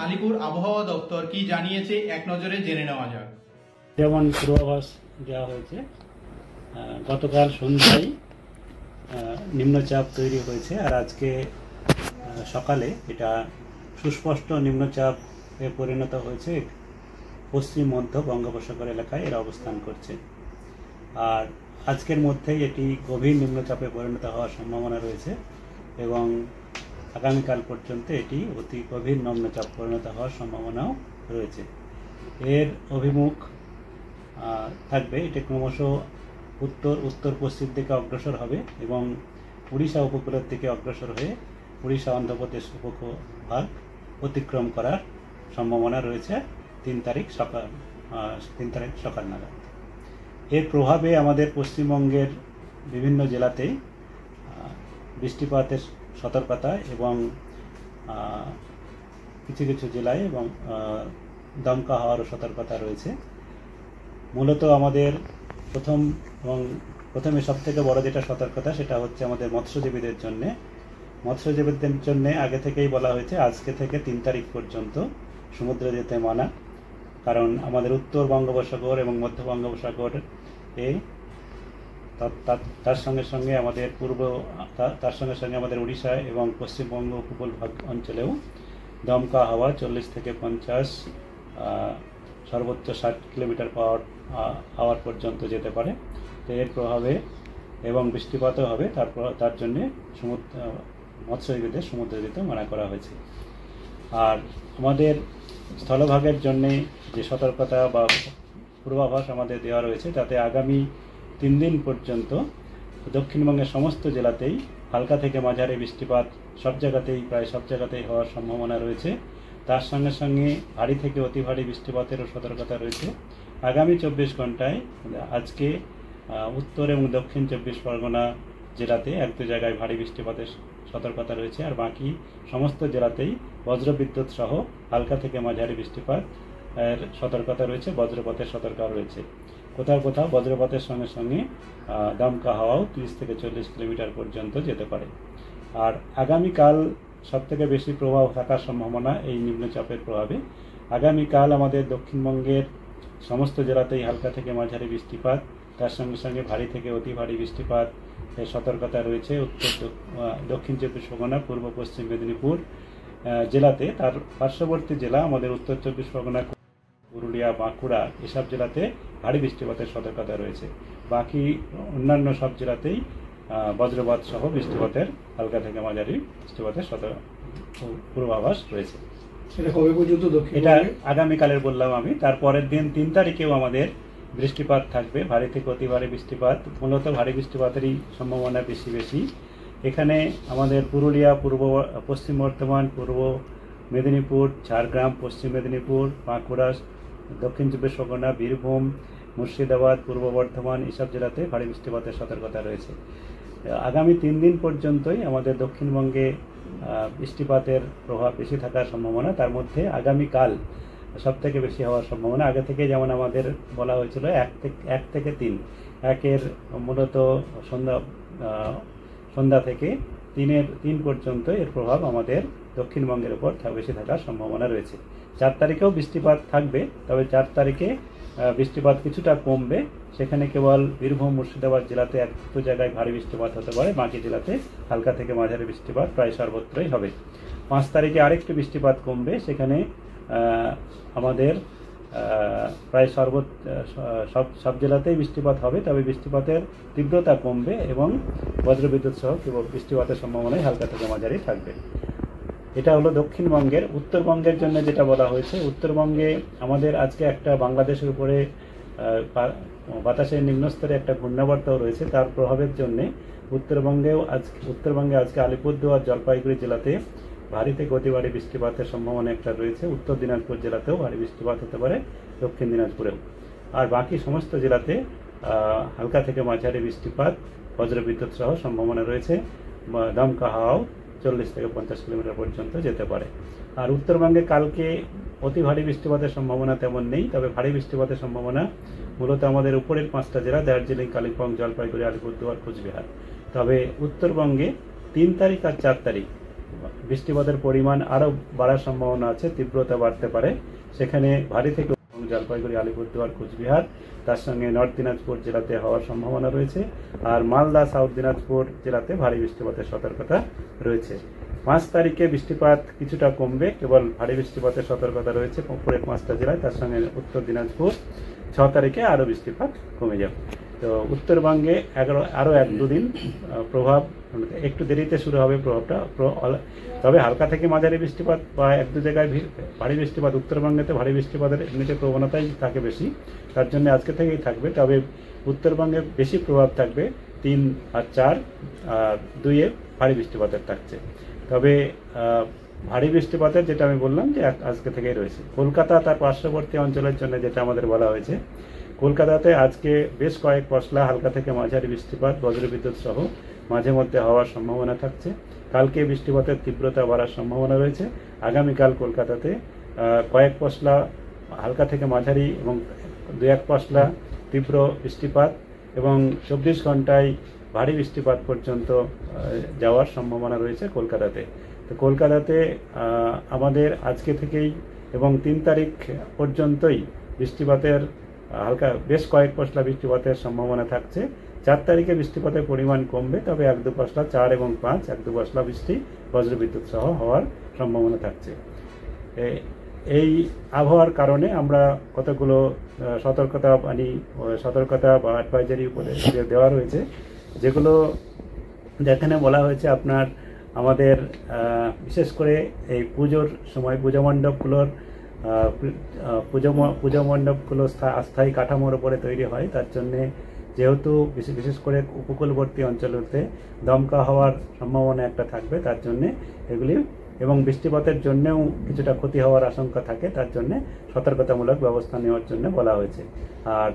আলিপুর আবহাওয়া দপ্তর কি জানিয়েছে এক নজরে জেনে নেওয়া যাক। যেমন পূর্বাভাস দেওয়া হয়েছে, গতকাল সন্ধ্যায় নিম্নচাপ তৈরি হয়েছে আর আজকে সকালে এটা সুস্পষ্ট নিম্নচাপে পরিণত হয়েছে। পশ্চিম মধ্য বঙ্গোপসাগর এলাকায় এরা অবস্থান করছে আর আজকের মধ্যেই এটি গভীর নিম্নচাপে পরিণত হওয়ার সম্ভাবনা রয়েছে এবং আগামীকাল পর্যন্ত এটি অতি গভীর নিম্নচাপ পরিণত হওয়ার সম্ভাবনাও রয়েছে। এর অভিমুখ থাকবে, এটি ক্রমশ উত্তর পশ্চিম দিকে অগ্রসর হবে এবং উড়িষ্যা উপকূলের দিকে অগ্রসর হয়ে উড়িষ্যা অন্ধ্রপ্রদেশ উপকূলভাগ অতিক্রম করার সম্ভাবনা রয়েছে 3 তারিখ সকাল নাগাদ। এর প্রভাবে আমাদের পশ্চিমবঙ্গের বিভিন্ন জেলাতেই বৃষ্টিপাতের সতর্কতা এবং কিছু কিছু জেলায় এবং দমকা হওয়ারও সতর্কতা রয়েছে। মূলত আমাদের প্রথমে সবথেকে বড় যেটা সতর্কতা সেটা হচ্ছে আমাদের মৎস্যজীবীদের জন্য আগে থেকেই বলা হয়েছে আজকে থেকে 3 তারিখ পর্যন্ত সমুদ্রে যেতে মানা, কারণ আমাদের উত্তর বঙ্গোপসাগর এবং মধ্য বঙ্গোপসাগর তার সঙ্গে সঙ্গে আমাদের উড়িষ্যা এবং পশ্চিমবঙ্গ উপকূল অঞ্চলেও দমকা হাওয়া 40 থেকে 50 সর্বোচ্চ 60 কিলোমিটার আওয়ার পর্যন্ত যেতে পারে। তো এর প্রভাবে এবং বৃষ্টিপাতও হবে, তার জন্যে মৎস্যজীবীদের সমুদ্রে যেতে মানা করা হয়েছে। আর আমাদের স্থলভাগের জন্যে যে সতর্কতা বা পূর্বাভাস আমাদের দেওয়া রয়েছে তাতে আগামী 3 দিন পর্যন্ত দক্ষিণবঙ্গের সমস্ত জেলাতেই হালকা থেকে মাঝারি বৃষ্টিপাত প্রায় সব জায়গাতেই হওয়ার সম্ভাবনা রয়েছে। তার সঙ্গে সঙ্গে ভারী থেকে অতি ভারী বৃষ্টিপাতেরও সতর্কতা রয়েছে। আগামী 24 ঘন্টায় আজকে উত্তর এবং দক্ষিণ 24 পরগনা জেলাতে 1-2 জায়গায় ভারী বৃষ্টিপাতের সতর্কতা রয়েছে আর বাকি সমস্ত জেলাতেই বজ্রবিদ্যুৎ সহ হালকা থেকে মাঝারি বৃষ্টিপাত এর সতর্কতা রয়েছে, বজ্রপাতের সতর্কতা রয়েছে। কোথাও কোথাও বজ্রপাতের সঙ্গে সঙ্গে দমকা হাওয়াও 30 থেকে 40 কিলোমিটার পর্যন্ত যেতে পারে। আর আগামীকাল সবথেকে বেশি প্রভাব থাকার সম্ভাবনা এই নিম্নচাপের প্রভাবে। আগামীকাল আমাদের দক্ষিণবঙ্গের সমস্ত জেলাতেই হালকা থেকে মাঝারি বৃষ্টিপাত, তার সঙ্গে সঙ্গে ভারী থেকে অতি ভারী বৃষ্টিপাত এর সতর্কতা রয়েছে দক্ষিণ 24 পরগনা, পূর্ব পশ্চিম মেদিনীপুর জেলাতে। তার পার্শ্ববর্তী জেলা আমাদের উত্তর 24 পরগনা, পুরুলিয়া, বাঁকুড়া এসব জেলাতে ভারী বৃষ্টিপাতের সতর্কতা রয়েছে। বাকি অন্যান্য সব জেলাতেই বজ্রপাত সহ বৃষ্টিপাতের হালকা থেকে মাঝারি বৃষ্টিপাতের পূর্বাভাস রয়েছে। এটা আগামীকালের বললাম আমি। তারপরের দিন 3 তারিখেও আমাদের বৃষ্টিপাত থাকবে, ভারী থেকে অতি ভারী বৃষ্টিপাত। মূলত ভারী বৃষ্টিপাতেরই সম্ভাবনা বেশি। এখানে আমাদের পুরুলিয়া, পশ্চিম বর্ধমান, পূর্ব মেদিনীপুর, ঝাড়গ্রাম, পশ্চিম মেদিনীপুর, বাঁকুড়া, দক্ষিণ 24 পরগনা, বীরভূম, মুর্শিদাবাদ, পূর্ব বর্ধমান এসব জেলাতে ভারী বৃষ্টিপাতের সতর্কতা রয়েছে। আগামী 3 দিন পর্যন্তই আমাদের দক্ষিণবঙ্গে বৃষ্টিপাতের প্রভাব বেশি থাকার সম্ভাবনা। তার মধ্যে আগামীকাল সব থেকে বেশি হওয়ার সম্ভাবনা। আগে থেকে যেমন আমাদের বলা হয়েছিল 1 থেকে 3, 1-এর মূলত সন্ধ্যা থেকে 3 পর্যন্ত এর প্রভাব আমাদের দক্ষিণবঙ্গের উপর বেশি থাকার সম্ভাবনা রয়েছে। 4 তারিখেও বৃষ্টিপাত থাকবে, তবে 4 তারিখে বৃষ্টিপাত কিছুটা কমবে। সেখানে কেবল বীরভূম, মুর্শিদাবাদ জেলাতে 1-2 জায়গায় ভারী বৃষ্টিপাত হতে পারে, বাকি জেলাতে হালকা থেকে মাঝারি বৃষ্টিপাত প্রায় সর্বত্রই হবে। 5 তারিখে আরেকটু বৃষ্টিপাত কমবে, সেখানে আমাদের প্রায় সব জেলাতেই বৃষ্টিপাত হবে, তবে বৃষ্টিপাতের তীব্রতা কমবে এবং বজ্রবিদ্যুৎ সহ কেবল বৃষ্টিপাতের সম্ভাবনাই হালকা থেকে মাঝারি থাকবে। এটা হলো দক্ষিণবঙ্গের। উত্তরবঙ্গের জন্য যেটা বলা হয়েছে, উত্তরবঙ্গে আমাদের আজকে একটা বাংলাদেশের উপরে বাতাসের নিম্নস্তরে একটা ঘূর্ণাবর্তও রয়েছে। তার প্রভাবের জন্য উত্তরবঙ্গে আজকে আলিপুরদুয়ার, জলপাইগুড়ি জেলাতে ভারী থেকে অতি ভারী বৃষ্টিপাতের সম্ভাবনা একটা রয়েছে। উত্তর দিনাজপুর জেলাতেও ভারী বৃষ্টিপাত হতে পারে, দক্ষিণ দিনাজপুরেও। আর বাকি সমস্ত জেলাতে হালকা থেকে মাঝারি বৃষ্টিপাত, বজ্রবিদ্যুৎ সহ সম্ভাবনা রয়েছে। দমকা হাওয়াও 40 থেকে 50 কিলোমিটার পর্যন্ত যেতে পারে। আর উত্তরবঙ্গে কালকে অতি ভারী বৃষ্টিপাতের সম্ভাবনা তেমন নেই, তবে ভারী বৃষ্টিপাতের সম্ভাবনা মূলত আমাদের উপরের 5টা জেলা দার্জিলিং, কালিম্পং, জলপাইগুড়ি, আলিপুরদুয়ার, কোচবিহার। তবে উত্তরবঙ্গে 3 তারিখ আর 4 তারিখ বৃষ্টিপাতের পরিমাণ আরও বাড়ার সম্ভাবনা আছে, তীব্রতা বাড়তে পারে। সেখানে ভারী থেকে জলপাইগুড়ি, আলিপুরদুয়ার, কোচবিহার, তার সঙ্গে নর্থ দিনাজপুর জেলাতে হওয়ার সম্ভাবনা রয়েছে। আর মালদা, সাউথ দিনাজপুর জেলাতে ভারী বৃষ্টিপাতের সতর্কতা রয়েছে। 5 তারিখে বৃষ্টিপাত কিছুটা কমবে, কেবল ভারী বৃষ্টিপাতের সতর্কতা রয়েছে উপরের 5টা জেলায়, তার সঙ্গে উত্তর দিনাজপুর। 6 তারিখে আরও বৃষ্টিপাত কমে যাবে। তো উত্তরবঙ্গে আরও 1-2 দিন প্রভাব একটু দেরিতে শুরু হবে প্রভাবটা, তবে হালকা থেকে মাঝারি বৃষ্টিপাত বা 1-2 জায়গায় ভারী বৃষ্টিপাত। উত্তরবঙ্গেতে ভারী বৃষ্টিপাতের এমনিতে প্রবণতাই থাকে বেশি, তার জন্য আজকে থেকেই থাকবে। তবে উত্তরবঙ্গে বেশি প্রভাব থাকবে 3 আর 4 আর 2-এ ভারী বৃষ্টিপাতের থাকছে। তবে ভারী বৃষ্টিপাতের যেটা আমি বললাম যে আজকে থেকেই রয়েছে। কলকাতা তার পার্শ্ববর্তী অঞ্চলের জন্য যেটা আমাদের বলা হয়েছে, কলকাতাতে আজকে বেশ কয়েক পশলা হালকা থেকে মাঝারি বৃষ্টিপাত, বজ্রবিদ্যুৎ সহ মাঝে মধ্যে হওয়ার সম্ভাবনা থাকছে। কালকে বৃষ্টিপাতের তীব্রতা বাড়ার সম্ভাবনা রয়েছে। আগামীকাল কলকাতাতে কয়েক পশলা হালকা থেকে মাঝারি এবং 2-1 পশলা তীব্র বৃষ্টিপাত এবং 24 ঘন্টায় ভারী বৃষ্টিপাত পর্যন্ত যাওয়ার সম্ভাবনা রয়েছে কলকাতাতে। তো কলকাতাতে আমাদের আজকে থেকেই এবং 3 তারিখ পর্যন্তই বৃষ্টিপাতের হালকা বেশ কয়েক পশলা বৃষ্টিপাতের সম্ভাবনা থাকছে। 4 তারিখে বৃষ্টিপাতের পরিমাণ কমবে, তবে 1-2 পশলা 4 এবং 5 1-2 পশলা বৃষ্টি বজ্রবিদ্যুৎ সহ হওয়ার সম্ভাবনা থাকছে। এই আবহাওয়ার কারণে আমরা কতগুলো সতর্কতা বা অ্যাডভাইজারি উপদেশ দেওয়া রয়েছে, যেগুলো যেখানে বলা হয়েছে আপনার আমাদের বিশেষ করে এই পুজোর সময় পুজো মণ্ডপগুলো স্থায়ী কাঠামোর উপরে তৈরি হয়। তার জন্যে যেহেতু বিশেষ করে উপকূলবর্তী অঞ্চলতে দমকা হওয়ার সম্ভাবনা একটা থাকবে, তার জন্যে এগুলি এবং বৃষ্টিপাতের জন্যেও কিছুটা ক্ষতি হওয়ার আশঙ্কা থাকে, তার জন্যে সতর্কতামূলক ব্যবস্থা নেওয়ার জন্য বলা হয়েছে। আর